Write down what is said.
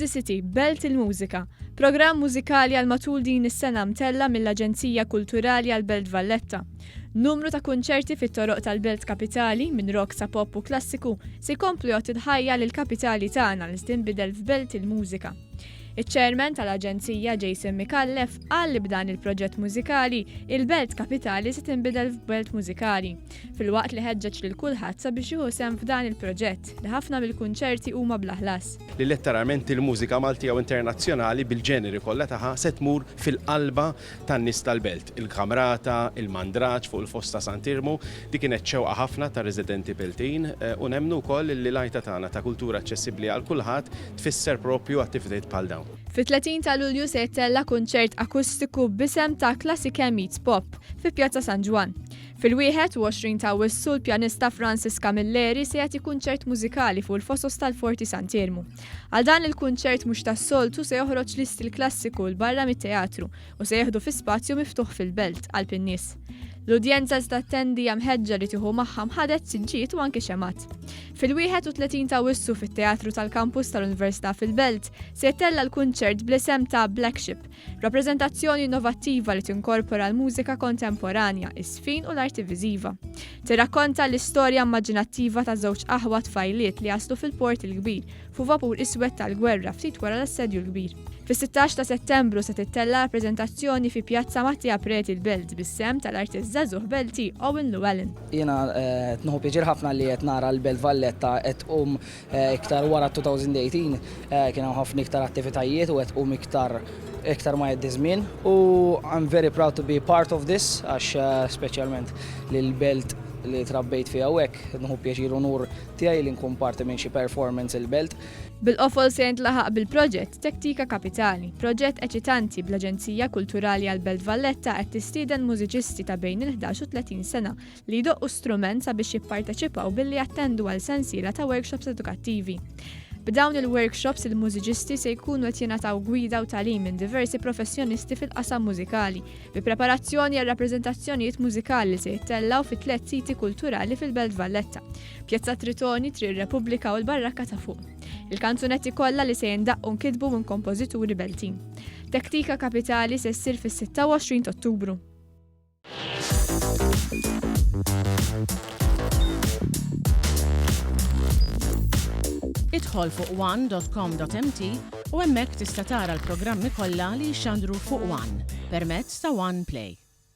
City, Belt il-Mużika, programm mużikali għal matul din is-sena mtella mill-Aġenzija Kulturali għall-Belt Valletta. Numru ta' kunċerti fit-toroq tal-Belt Kapitali minn rock sa pop u klassiku se jkomplu jgħod idħajja lil kapitali tagħna li tinbidel f'Belt il-Mużika. Iċ-ċermen tal-Aġenzija Jason Mikallef qal li b'dan il-proġett mużikali il-Belt Kapitali se tinbidel f'Belt Mużikali. Filwaqt li ħeġġeġ lil kulħadd sabiex jieħu sehem f'dan il-proġett li ħafna mill-kunċerti huma bla ħlas. Li letteralment il-mużika Maltija u internazzjonali bil-ġeneri kollha tagħha se tmur fil-qalba tan-nies tal-Belt. Il-Kamrata, il-Mandraġġ fuq il-Fosta Santirmu, di kienet ċewqa ħafna ta' residenti Beltin u nemmnu wkoll li l-għajta tagħna ta' kultura aċċessibbli għal kulħadd tfisser proprju attivitajiet bħal dawn. Fit-30 ta' Lulju se jittella kunċert akustiku b'isem ta' Klassika Meets Pop fi Pjazza San Ġwan. Fil-21 ta' Wissu l-pjanista Francisca Milleri se jagħti kunċert mużikali fuq il-Fosos tal-Forti Santirmu. Għal dan il-kunċert mhux tas-soltu se joħroġ l-istil klassiku l barra mit-teatru u se jieħdu fi spazju miftuħ fil-Belt għal pin-nies. L-udjenza se tattendi mħeġġa li tieħu magħha mħadet siġġiet u anke xemat. Fil-31 ta' Wissu fit-Teatru tal-Kampus tal-Università fil-Belt se jittella l-kunċert bl-isem ta' Black Ship, rappreżentazzjoni innovattiva li tinkorpora l-mużika kontemporanja, is-sfin u l-arti viżiva. Tirrakkonta l-istorja immaġinattiva ta' żewġ aħwa tfajliet li jaslu fil-port il-kbir fuq vapur iswed tal-gwerra ftit wara l-assedju l-kbir. Fis-16 ta' Settembru se tittella rappreżentazzjoni fi Pjazza Mattia Preti il-Belt bis-sem tal-artist żagħżugħ Belti Owen Llewellyn. Jiena tnieħu pjaċir ħafna li qed nara l-Belt Valletta qed iktar wara 2018 kien hemm ħafna iktar attivitajiet u qed iktar ma jgħaddi żmien u I'm very proud to be part of this għax speċjalment lill-Belt li trabbejt fiha hawnhekk nieħu pjaċir unur tiegħi li nkun parti minn xi performance il-Belt. Bil-qofol se jintlaħaq bil-proġett Tektika Kapitali, proġett eċitanti bl-Aġenzija Kulturali għall-Belt Valletta qed tistieden mużiċisti ta' bejn il-11 u 30 sena li jdoqqu strument sabiex jipparteċipaw billi jattendu għal sensiela ta' workshops edukattivi. B'dawn il-workshops il-mużiċisti se jkunu qed jingħataw gwida u tagħlim minn diversi professjonisti fil-qasam mużikali, bi preparazzjoni għal rappreżentazzjonijiet mużikali se jittellgħu fi 3 siti kulturali fil-Belt Valletta, Pjazza Tritoni, Tri Repubblika u l-Barrakka ta' fuq. Il-kanzunetti kollha li se jindaqqu nkitbu minn kompożituri Beltin. Tektika Kapitali se ssir fis-26 Ottubru. Idħol fuq one.com.mt u hemmhekk tista' tara l-programmi kollha li jxandru fuq One permezz ta' One Play.